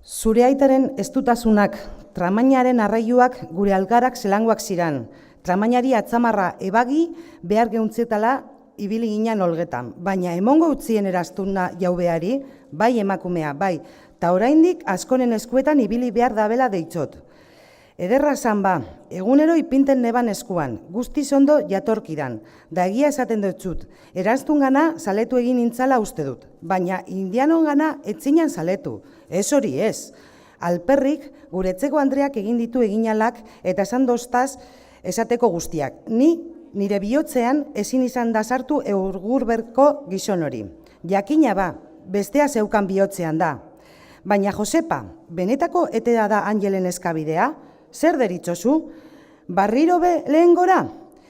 Zure aitaren estutasunak, tramainaren arraioak gure algarak zelangoak ziran. Tramainari atzamarra ebagi behar geuntzetala ibili ginen olgetan. Baina emongo utzien eraztuna jaubeari, bai emakumea, bai, ta oraindik askoren eskuetan ibili behar dabela deitzot. Ederra zan ba, egunero ipinten neban eskuan, guztiz ondo jatorkidan, da egia esaten dutzut, erantzun gana saletu egin nintzala uste dut, baina indianon gana etzinan saletu, ez hori ez. Alperrik gure etzeko Andreak egin ditu eginalak eta esan dostaz esateko guztiak. Nire bihotzean ezin izan da sartu Eurgurberko gizon hori. Jakina ba, bestea zeukan bihotzean da. Baina Josepa, benetako eteda da Angelen eskabidea? Zer deritzozu? Barriro be lehen gora?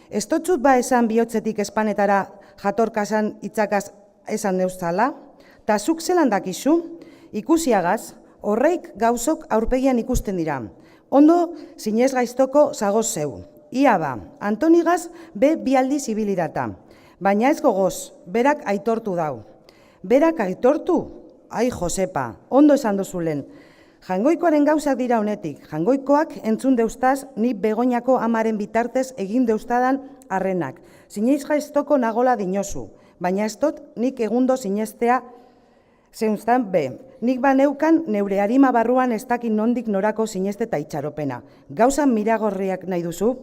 Ez totzut ba esan bihotzetik espanetara jatorkasan itzakaz esan neuzala? Ta zuk zelan dakizu? Ikusiagaz, horreik gauzok aurpegian ikusten dira. Ondo zinez gaiztoko zagoz zeu. Ia ba, Antonigaz be bi aldiz ibilirata. Baina ez gogoz, berak aitortu dau. Berak aitortu? Ai, Josepa, ondo esan duzulen. Jangoikoaren gauzak dira honetik. Jangoikoak entzun deustaz, ni Begoñako amaren bitartez egin deustadan arrenak. Zinez gaiztoko nagola dinozu, baina ez dut nik egundo zineztea zeunztan be. Nik baneukan neure harima barruan ez dakin nondik norako zinezte eta itxaropena. Gauzan miragorriak nahi duzu?